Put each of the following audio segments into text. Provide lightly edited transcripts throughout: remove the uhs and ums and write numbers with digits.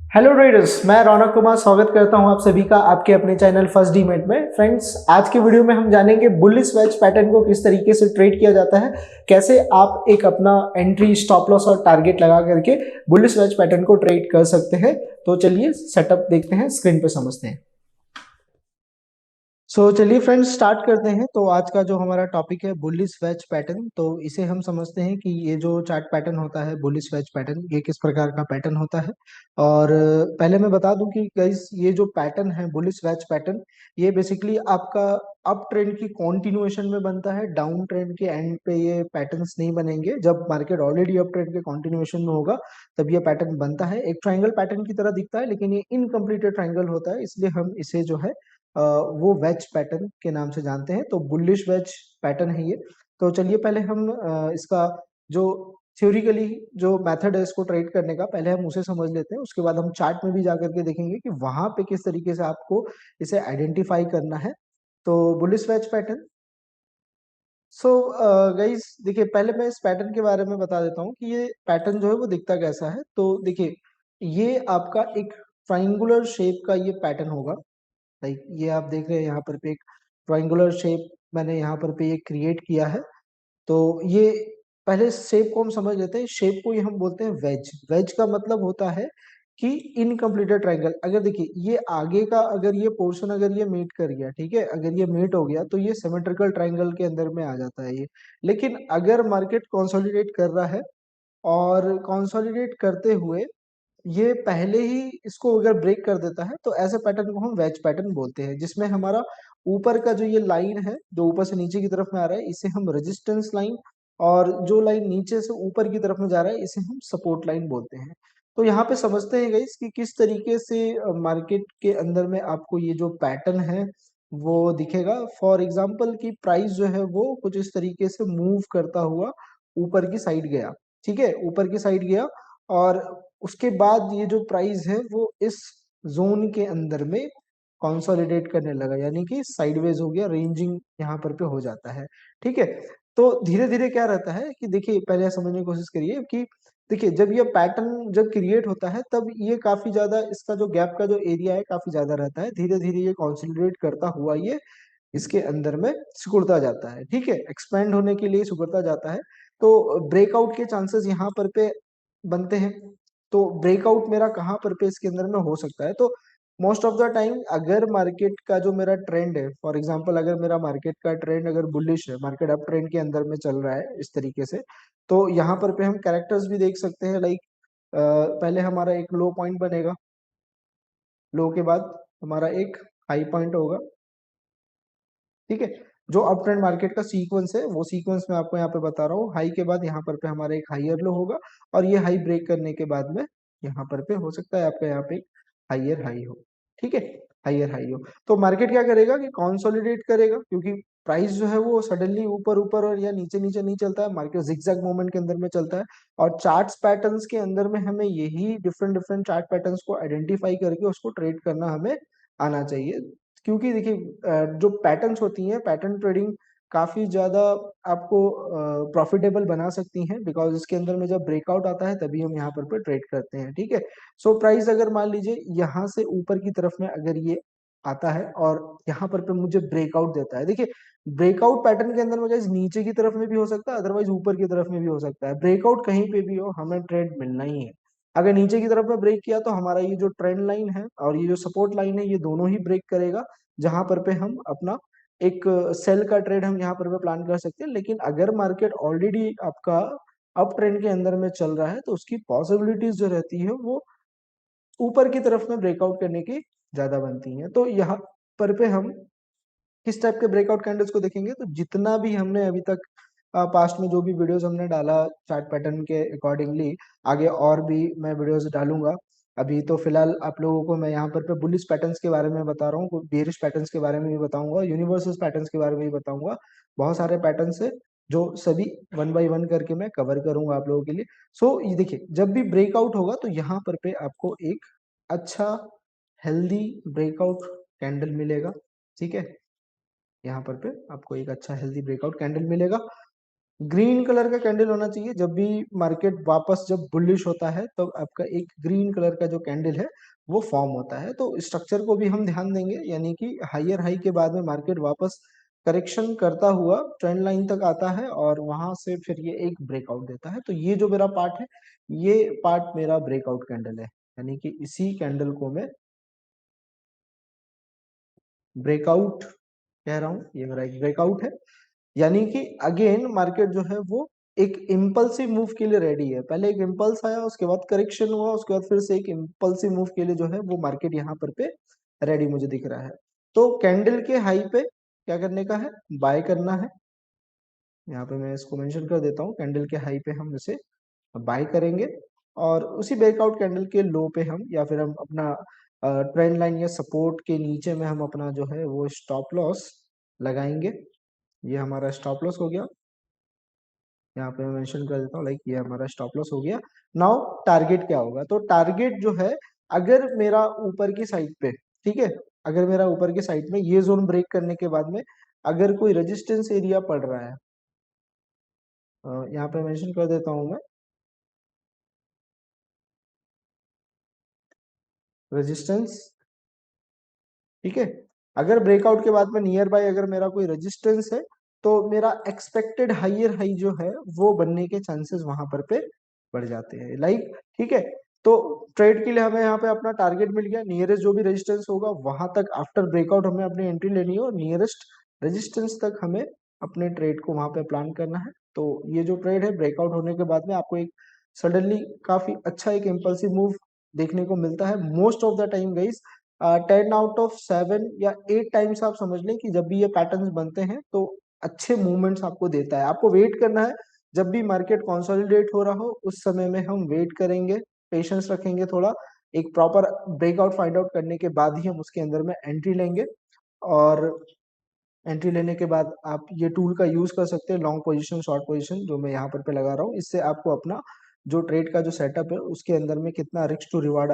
Hello traders, मैं रौनक कुमार स्वागत करता हूं आप सभी का आपके अपने चैनल फर्स्ट डीमेट में। फ्रेंड्स, आज की वीडियो में हम जानेंगे बुलिश वेज पैटर्न को किस तरीके से ट्रेड किया जाता है, कैसे आप एक अपना एंट्री, स्टॉप लॉस और टारगेट लगा करके बुलिश वेज पैटर्न को ट्रेड कर सकते हैं। तो चलिए सेटअप देखते हैं, स्क्रीन पे समझते हैं। चलिए फ्रेंड्स, स्टार्ट करते हैं। तो आज का जो हमारा टॉपिक है बुलिश वेज पैटर्न, तो इसे हम समझते हैं कि ये जो चार्ट पैटर्न होता है बुलिश वेज पैटर्न, ये किस प्रकार का पैटर्न होता है। और पहले मैं बता दूं कि गाइस, ये जो पैटर्न है बुलिश वेज पैटर्न, ये बेसिकली आपका अप ट्रेंड की कॉन्टिन्यूएशन में बनता है। डाउन ट्रेंड के एंड पे ये पैटर्न्स नहीं बनेंगे। जब मार्केट ऑलरेडी अप ट्रेंड के कॉन्टिन्यूएशन में होगा तब ये पैटर्न बनता है। एक ट्राइंगल पैटर्न की तरह दिखता है, लेकिन ये इनकम्प्लीटेड ट्राइंगल होता है, इसलिए हम इसे जो है वो वेज पैटर्न के नाम से जानते हैं। तो बुलिश वेज पैटर्न है ये। तो चलिए पहले हम इसका जो थ्योरिकली जो मेथड है इसको ट्रेड करने का, पहले हम उसे समझ लेते हैं। उसके बाद हम चार्ट में भी जाकर के देखेंगे कि वहां पे किस तरीके से आपको इसे आइडेंटिफाई करना है। तो bullish wedge pattern. So guys, देखिए पहले मैं इस पैटर्न के बारे में बता देता हूँ कि ये पैटर्न जो है वो दिखता कैसा है। तो देखिए, ये आपका एक ट्राइंगुलर शेप का ये पैटर्न होगा। लाइक ये आप देख रहे हैं यहाँ पर पे एक ट्राइंगुलर शेप मैंने यहाँ पर पे ये क्रिएट किया है। तो ये पहले शेप को हम समझ लेते हैं। शेप को ये हम बोलते हैं वेज। वेज का मतलब होता है कि इनकम्प्लीटेड ट्राइंगल। अगर देखिए ये आगे का अगर ये पोर्शन अगर ये मीट कर गया, ठीक है, अगर ये मीट हो गया तो ये सिमेट्रिकल ट्राइंगल के अंदर में आ जाता है ये। लेकिन अगर मार्केट कंसोलिडेट कर रहा है और कंसोलिडेट करते हुए ये पहले ही इसको अगर ब्रेक कर देता है तो ऐसे पैटर्न को हम वेज पैटर्न बोलते हैं, जिसमें हमारा ऊपर का जो ये लाइन है जो ऊपर से नीचे की तरफ में आ रहा है इसे हम रेजिस्टेंस लाइन, और जो लाइन नीचे से ऊपर की तरफ में जा रहा है इसे हम सपोर्ट लाइन बोलते हैं। तो यहाँ पे समझते हैं गाइस कि किस तरीके से मार्केट के अंदर में आपको ये जो पैटर्न है वो दिखेगा। फॉर एग्जाम्पल की प्राइस जो है वो कुछ इस तरीके से मूव करता हुआ ऊपर की साइड गया, ठीक है, ऊपर की साइड गया। और उसके बाद ये जो प्राइस है वो इस जोन के अंदर में कंसोलिडेट करने लगा, यानी कि साइडवेज हो गया, रेंजिंग यहाँ पर पे हो जाता है। ठीक है। तो धीरे धीरे क्या रहता है कि देखिए, पहले समझने की कोशिश करिए कि देखिए जब ये पैटर्न जब क्रिएट होता है तब ये काफी ज्यादा, इसका जो गैप का जो एरिया है काफी ज्यादा रहता है। धीरे धीरे ये कंसोलिडेट करता हुआ ये इसके अंदर में सिकुड़ता जाता है, ठीक है, एक्सपेंड होने के लिए सिकुड़ता जाता है। तो ब्रेकआउट के चांसेस यहाँ पर पे बनते हैं। तो ब्रेकआउट मेरा कहाँ पर पे इसके अंदर में हो सकता है? तो मोस्ट ऑफ द टाइम अगर मार्केट का जो मेरा ट्रेंड है, फॉर एग्जांपल अगर मेरा मार्केट का ट्रेंड अगर बुलिश है, मार्केट अप ट्रेंड के अंदर में चल रहा है इस तरीके से, तो यहाँ पर पे हम कैरेक्टर्स भी देख सकते हैं। लाइक पहले हमारा एक लो पॉइंट बनेगा, लो के बाद हमारा एक हाई पॉइंट होगा, ठीक है। जो अप ट्रेंड मार्केट का सीक्वेंस है वो सीक्वेंस मैं आपको यहाँ पे बता रहा हूँ। हाई के बाद यहाँ पर पे हमारा एक हाइयर लो होगा, और ये हाई ब्रेक करने के बाद में यहाँ पर पे हो सकता है आपका यहाँ पे एक हाइयर हाई हो, ठीक है, हाइयर हाई हो। तो मार्केट क्या करेगा कि कंसोलिडेट करेगा, क्योंकि प्राइस जो है वो सडनली ऊपर ऊपर और या नीचे नीचे नहीं चलता है, मार्केट जिगजैग मूवमेंट के अंदर में चलता है। और चार्ट्स पैटर्न्स के अंदर में हमें यही डिफरेंट डिफरेंट चार्ट पैटर्न्स को आइडेंटिफाई करके उसको ट्रेड करना हमें आना चाहिए। क्योंकि देखिए जो पैटर्न्स होती हैं, पैटर्न ट्रेडिंग काफी ज्यादा आपको प्रॉफिटेबल बना सकती हैं, बिकॉज इसके अंदर में जब ब्रेकआउट आता है तभी हम यहाँ पर ट्रेड करते हैं, ठीक है। सो प्राइस अगर मान लीजिए यहाँ से ऊपर की तरफ में अगर ये आता है और यहाँ पर मुझे ब्रेकआउट देता है, देखिए ब्रेकआउट पैटर्न के अंदर मुझे नीचे की तरफ में भी हो सकता है, अदरवाइज ऊपर की तरफ में भी हो सकता है। ब्रेकआउट कहीं पे भी हो हमें ट्रेड मिलना ही है। अगर नीचे की तरफ में ब्रेक किया तो हमारा ये जो ट्रेंड लाइन है और ये जो सपोर्ट लाइन है ये दोनों ही ब्रेक करेगा, जहां पर पे हम अपना एक सेल का ट्रेड हम यहाँ पर प्लान कर सकते हैं। लेकिन अगर मार्केट ऑलरेडी आपका अप ट्रेंड के अंदर में चल रहा है तो उसकी पॉसिबिलिटीज जो रहती है वो ऊपर की तरफ में ब्रेकआउट करने की ज्यादा बनती है। तो यहाँ पर पे हम किस टाइप के ब्रेकआउट कैंडल्स को देखेंगे, तो जितना भी हमने अभी तक पास्ट में जो भी वीडियोस हमने डाला चार्ट पैटर्न के अकॉर्डिंगली, आगे और भी मैं वीडियोस डालूंगा। अभी तो फिलहाल आप लोगों को मैं यहाँ पर पे बुलिश पैटर्न्स के बारे में बता रहा हूँ, बेरिश पैटर्न्स के बारे में भी बताऊंगा, यूनिवर्सल पैटर्न्स के बारे में भी बताऊंगा। बहुत सारे पैटर्न्स है जो सभी वन बाय वन करके मैं कवर करूंगा आप लोगों के लिए। सो ये देखिए, जब भी ब्रेकआउट होगा तो यहाँ पर पे आपको एक अच्छा हेल्दी ब्रेकआउट कैंडल मिलेगा, ठीक है। यहाँ पर पे आपको एक अच्छा हेल्दी ब्रेकआउट कैंडल मिलेगा। ग्रीन कलर का कैंडल होना चाहिए। जब भी मार्केट वापस जब बुलिश होता है तब आपका एक ग्रीन कलर का जो कैंडल है वो फॉर्म होता है। तो स्ट्रक्चर को भी हम ध्यान देंगे, यानी कि हायर हाई के बाद में मार्केट वापस करेक्शन करता हुआ ट्रेंड लाइन तक आता है और वहां से फिर ये एक ब्रेकआउट देता है। तो ये जो मेरा पार्ट है, ये पार्ट मेरा ब्रेकआउट कैंडल है, यानी कि इसी कैंडल को मैं ब्रेकआउट कह रहा हूँ। ये मेरा एक ब्रेकआउट है, यानी कि अगेन मार्केट जो है वो एक इम्पल्सिव मूव के लिए रेडी है। पहले एक इम्पल्स आया, उसके बाद करेक्शन हुआ, उसके बाद फिर से एक इम्पल्सिव मूव के लिए जो है वो मार्केट यहाँ पर पे रेडी मुझे दिख रहा है। तो कैंडल के हाई पे क्या करने का है, बाय करना है। यहाँ पे मैं इसको मेंशन कर देता हूँ, कैंडल के हाई पे हम इसे बाय करेंगे और उसी ब्रेकआउट कैंडल के लो पे हम, या फिर हम अपना ट्रेंड लाइन या सपोर्ट के नीचे में हम अपना जो है वो स्टॉप लॉस लगाएंगे। ये हमारा स्टॉप लॉस हो गया, यहाँ पे मैं मेंशन कर देता हूँ, लाइक ये हमारा स्टॉप लॉस हो गया। नाउ टारगेट क्या होगा, तो टारगेट जो है, अगर मेरा ऊपर की साइड पे, ठीक है, अगर मेरा ऊपर की साइड में ये जोन ब्रेक करने के बाद में अगर कोई रेजिस्टेंस एरिया पड़ रहा है, यहाँ पे मेंशन कर देता हूँ मैं, रेजिस्टेंस, ठीक है। अगर ब्रेकआउट के बाद में नियर बाय अगर मेरा कोई रेजिस्टेंस है, तो मेरा एक्सपेक्टेड हाइयर हाई जो है वो बनने के चांसेस वहां पर पे बढ़ जाते हैं, लाइक, ठीक है। तो ट्रेड के लिए हमें यहाँ पे अपना टारगेट मिल गया, नियरेस्ट जो भी रेजिस्टेंस होगा वहां तक आफ्टर ब्रेकआउट हमें अपनी एंट्री लेनी है और नियरेस्ट रेजिस्टेंस तक हमें अपने ट्रेड को वहां पे प्लान करना है। तो ये जो ट्रेड है, ब्रेकआउट होने के बाद में आपको एक सडनली काफी अच्छा एक इम्पल्सिव मूव देखने को मिलता है। Most of the time guys 10 out of 7 या 8 टाइम्स आप समझ लें कि जब भी ये पैटर्न्स बनते हैं तो अच्छे मूवमेंट्स आपको देता है। आपको वेट करना है, जब भी मार्केट कंसोलिडेट हो रहा हो उस समय में हम वेट करेंगे, पेशेंस रखेंगे थोड़ा, एक प्रॉपर ब्रेकआउट फाइंड आउट करने के बाद ही हम उसके अंदर में एंट्री लेंगे। और एंट्री लेने के बाद आप ये टूल का यूज कर सकते हैं, लॉन्ग पोजीशन, शॉर्ट पोजीशन, जो मैं यहाँ पर पे लगा रहा हूँ। इससे आपको अपना जो ट्रेड का जो सेटअप है उसके अंदर में कितना रिस्क टू रिवार्ड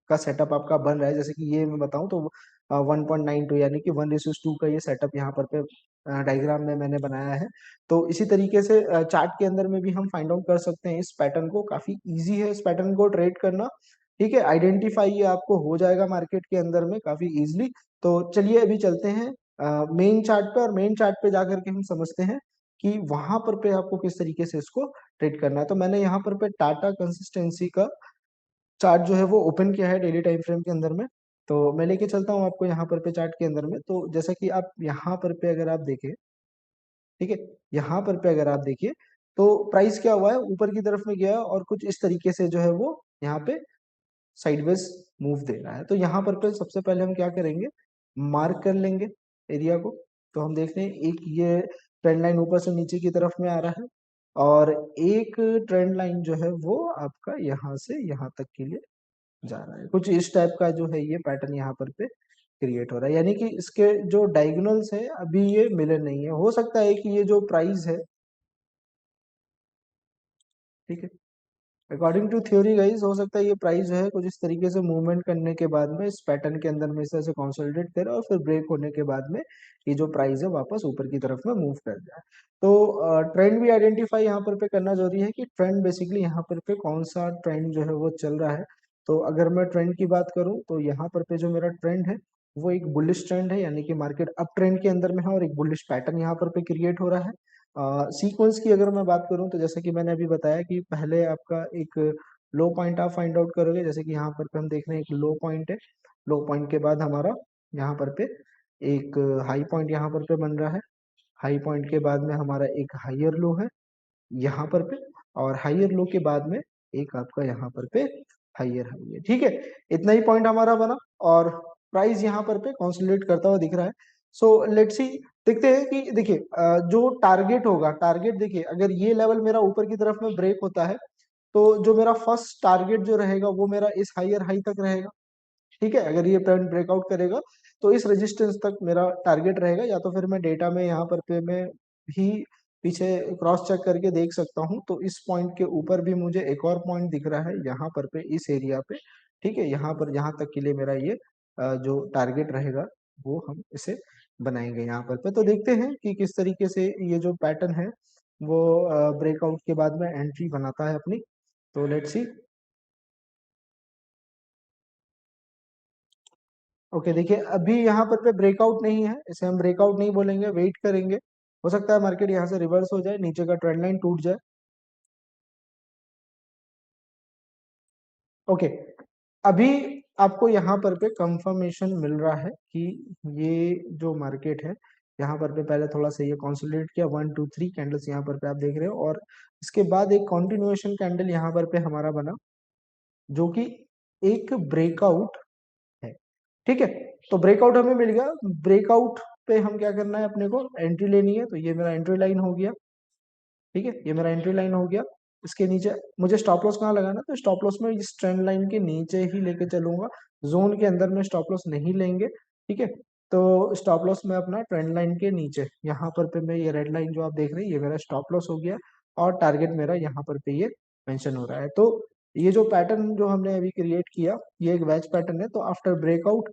का सेटअप आपका बन रहा है। जैसे कि ये मैं बताऊं तो 1.92 यानी कि 1:2 का ये सेटअप यहाँ पर पे डायग्राम में मैंने बनाया है। तो इसी तरीके से चार्ट के अंदर में भी हम फाइंड आउट कर सकते हैं इस पैटर्न को। काफी इजी है इस पैटर्न को ट्रेड करना, ठीक है। आइडेंटिफाई ये आपको हो जाएगा मार्केट के अंदर में काफी इजिली। तो चलिए अभी चलते हैं मेन चार्ट पे, और मेन चार्ट पे जाकर के हम समझते हैं कि वहां पर पे आपको किस तरीके से इसको ट्रेड करना है। तो मैंने यहाँ पर पे टाटा कंसिस्टेंसी का चार्ट जो है वो ओपन किया है डेली टाइम फ्रेम के अंदर में। तो मैं लेके चलता हूँ आपको यहाँ पर पे चार्ट के अंदर में। तो जैसा कि आप यहाँ पर पे अगर आप देखें, ठीक है, यहाँ पर पे अगर आप देखिए तो प्राइस क्या हुआ है, ऊपर की तरफ में गया है और कुछ इस तरीके से जो है वो यहाँ पे साइडवेज मूव दे रहा है। तो यहाँ पर पे सबसे पहले हम क्या करेंगे, मार्क कर लेंगे एरिया को। तो हम देखते हैं एक ये ट्रेंड लाइन ऊपर से नीचे की तरफ में आ रहा है और एक ट्रेंड लाइन जो है वो आपका यहाँ से यहाँ तक के लिए जा रहा है। कुछ इस टाइप का जो है ये पैटर्न यहाँ पर पे क्रिएट हो रहा है, यानी कि इसके जो डायगोनल्स है अभी ये मिले नहीं है। हो सकता है कि ये जो प्राइस है, ठीक है, अकॉर्डिंग टू थ्योरी गाइस, हो सकता है ये प्राइस जो है कुछ इस तरीके से मूवमेंट करने के बाद में इस पैटर्न के अंदर में इस तरह से कंसोलिडेट करे और फिर ब्रेक होने के बाद में ये जो प्राइस है वापस ऊपर की तरफ में मूव कर जाए। तो ट्रेंड भी आइडेंटिफाई यहाँ पर पे करना जरूरी है कि ट्रेंड बेसिकली यहाँ पर पे कौन सा ट्रेंड जो है वो चल रहा है। तो अगर मैं ट्रेंड की बात करूँ तो यहाँ पर पे जो मेरा ट्रेंड है वो एक बुलिश ट्रेंड है, यानी कि मार्केट अप ट्रेंड के अंदर में है और एक बुलिश पैटर्न यहाँ पर पे क्रिएट हो रहा है। सीक्वेंस की अगर मैं बात करूं तो जैसे कि मैंने अभी बताया कि पहले आपका एक लो पॉइंट आप फाइंड आउट करोगे। जैसे कि यहाँ पर पे हम देख रहे हैं एक लो पॉइंट है, लो पॉइंट के बाद हमारा यहाँ पर पे एक हाई पॉइंट यहाँ पर पे बन रहा है, हाई पॉइंट के बाद में हमारा एक हाइयर लो है यहाँ पर पे, और हाइयर लो के बाद में एक आपका यहाँ पर पे हाइयर हाई है, ठीक है। इतना ही पॉइंट हमारा बना और प्राइस यहाँ पर पे कंसोलिडेट करता हुआ दिख रहा है। सो लेट्स सी, देखते हैं कि देखिए जो टारगेट होगा, टारगेट देखिए अगर ये लेवल मेरा ऊपर की तरफ में ब्रेक होता है तो जो मेरा फर्स्ट टारगेट जो रहेगा वो मेरा इस हाइयर हाई तक रहेगा, ठीक है। अगर ये ट्रेंड ब्रेकआउट करेगा तो इस रेजिस्टेंस तक मेरा टारगेट रहेगा, या तो फिर मैं डेटा में यहाँ पर पे मैं भी पीछे क्रॉस चेक करके देख सकता हूँ। तो इस पॉइंट के ऊपर भी मुझे एक और पॉइंट दिख रहा है यहाँ पर पे इस एरिया पे, ठीक है। यहाँ पर यहाँ तक के लिए मेरा ये जो टारगेट रहेगा वो हम इसे बनाएंगे यहाँ पर पे। तो देखते हैं कि किस तरीके से ये जो पैटर्न है वो ब्रेकआउट के बाद में एंट्री बनाता है अपनी। तो लेट्स सी। ओके देखिए, अभी यहाँ पर पे ब्रेकआउट नहीं है, इसे हम ब्रेकआउट नहीं बोलेंगे, वेट करेंगे। हो सकता है मार्केट यहाँ से रिवर्स हो जाए, नीचे का ट्रेंड लाइन टूट जाए। ओके, अभी आपको यहाँ पर पे कंफर्मेशन मिल रहा है कि ये जो मार्केट है, यहाँ पर पे पहले थोड़ा सा ये कंसोलिडेट किया, 1 2 3 कैंडल्स यहाँ पर पे आप देख रहे हो, और इसके बाद एक कंटिन्यूएशन कैंडल यहाँ पर पे हमारा बना, जो कि एक ब्रेकआउट है। ठीक है, तो ब्रेकआउट हमें मिल गया। ब्रेकआउट पे हम क्या करना है, अपने को एंट्री लेनी है। तो ये मेरा एंट्री लाइन हो गया। ठीक है, ये मेरा एंट्री लाइन हो गया। इसके नीचे मुझे स्टॉप लॉस कहाँ लगाना, तो स्टॉप लॉस में इस ट्रेंड लाइन के नीचे ही लेके चलूंगा, जोन के अंदर में स्टॉप लॉस नहीं लेंगे। ठीक है, तो स्टॉप लॉस में अपना ट्रेंड लाइन के नीचे यहाँ पर पे मैं, ये रेड लाइन जो आप देख रहे हैं, ये मेरा स्टॉप लॉस हो गया, और टारगेट मेरा यहाँ पर पे ये मेंशन हो रहा है। तो ये जो पैटर्न जो हमने अभी क्रिएट किया, ये एक वैज पैटर्न है। तो आफ्टर ब्रेकआउट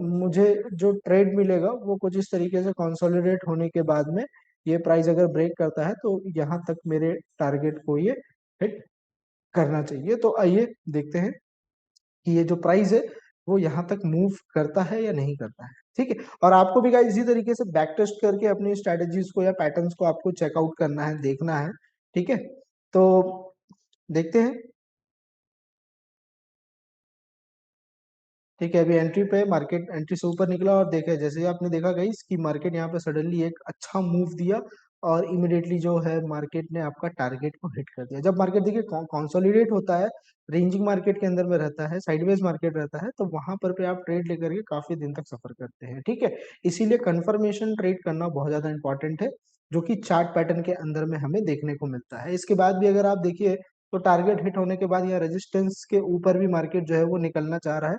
मुझे जो ट्रेड मिलेगा वो कुछ इस तरीके से कंसोलिडेट होने के बाद में, ये प्राइस अगर ब्रेक करता है तो यहाँ तक मेरे टारगेट को ये हिट करना चाहिए। तो आइए देखते हैं कि ये जो प्राइस है वो यहाँ तक मूव करता है या नहीं करता है। ठीक है, और आपको भी गाइस इसी तरीके से बैक टेस्ट करके अपनी स्ट्रेटेजीज को या पैटर्न्स को आपको चेकआउट करना है, देखना है। ठीक है, तो देखते हैं। ठीक है, अभी एंट्री पे मार्केट एंट्री से ऊपर निकला, और देखा जैसे ही आपने देखा गाइस कि मार्केट यहाँ पे सडनली एक अच्छा मूव दिया, और इमिडिएटली जो है मार्केट ने आपका टारगेट को हिट कर दिया। जब मार्केट देखिए कंसोलिडेट होता है, रेंजिंग मार्केट के अंदर में रहता है, साइडवेज मार्केट रहता है, तो वहां पर पे आप ट्रेड लेकर के काफी दिन तक सफर करते हैं। ठीक है, इसीलिए कंफर्मेशन ट्रेड करना बहुत ज्यादा इंपॉर्टेंट है, जो कि चार्ट पैटर्न के अंदर में हमें देखने को मिलता है। इसके बाद भी अगर आप देखिए, तो टारगेट हिट होने के बाद या रेजिस्टेंस के ऊपर भी मार्केट जो है वो निकलना चाह रहा है,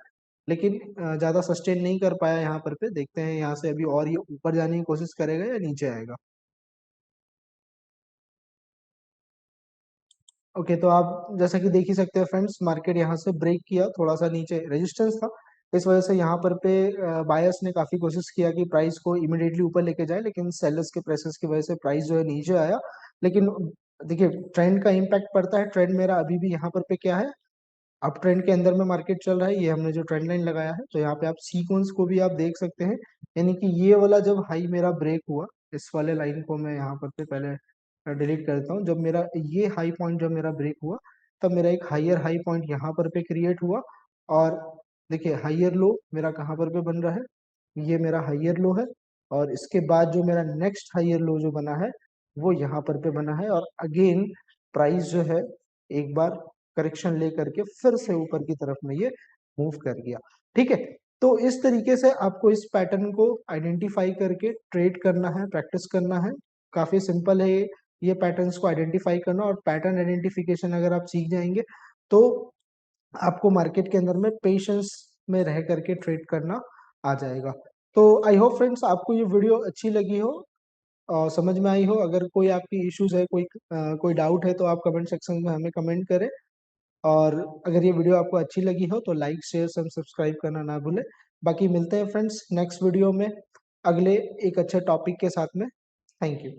लेकिन ज्यादा सस्टेन नहीं कर पाया यहाँ पर पे। देखते हैं यहाँ से अभी और ये ऊपर जाने की कोशिश करेगा या नीचे आएगा। ओके, तो आप जैसा कि देख ही सकते हैं फ्रेंड्स, मार्केट यहाँ से ब्रेक किया, थोड़ा सा नीचे रेजिस्टेंस था, इस वजह से यहाँ पर पे बायर्स ने काफी कोशिश किया कि प्राइस को इमिडिएटली ऊपर लेके जाए, लेकिन सेलर्स के प्रेसेस की वजह से प्राइस जो है नीचे आया। लेकिन देखिए, ट्रेंड का इम्पैक्ट पड़ता है। ट्रेंड मेरा अभी भी यहाँ पर पे क्या है, अप ट्रेंड के अंदर में मार्केट चल रहा है। ये हमने जो ट्रेंड लाइन लगाया है, तो यहाँ पे आप सीक्वेंस को भी आप देख सकते हैं। यानी कि ये वाला जब हाई मेरा ब्रेक हुआ, इस वाले लाइन को मैं यहाँ पर से पहले डिलीट करता हूँ। जब मेरा ये हाई पॉइंट जब मेरा ब्रेक हुआ, तब मेरा एक हाइयर हाई पॉइंट यहाँ पर पे क्रिएट हुआ। और देखिए, हाइयर लो मेरा कहाँ पर पे बन रहा है, ये मेरा हाइयर लो है, और इसके बाद जो मेरा नेक्स्ट हाइयर लो जो बना है, वो यहाँ पर पे बना है। और अगेन प्राइस जो है एक बार करेक्शन ले करके फिर से ऊपर की तरफ में ये मूव कर गया। ठीक है, तो इस तरीके से आपको इस पैटर्न को आइडेंटिफाई करके ट्रेड करना है, प्रैक्टिस करना है। काफी सिंपल है ये पैटर्न्स को आइडेंटिफाई करना, और पैटर्न आइडेंटिफिकेशन अगर आप सीख जाएंगे, तो आपको मार्केट के अंदर में पेशेंस में रह करके ट्रेड करना आ जाएगा। तो आई होप फ्रेंड्स आपको ये वीडियो अच्छी लगी हो, समझ में आई हो। अगर कोई आपकी इश्यूज है, कोई डाउट है, तो आप कमेंट सेक्शन में हमें कमेंट करें। और अगर ये वीडियो आपको अच्छी लगी हो, तो लाइक शेयर सब्सक्राइब करना ना भूलें। बाकी मिलते हैं फ्रेंड्स नेक्स्ट वीडियो में, अगले एक अच्छे टॉपिक के साथ में। Thank you.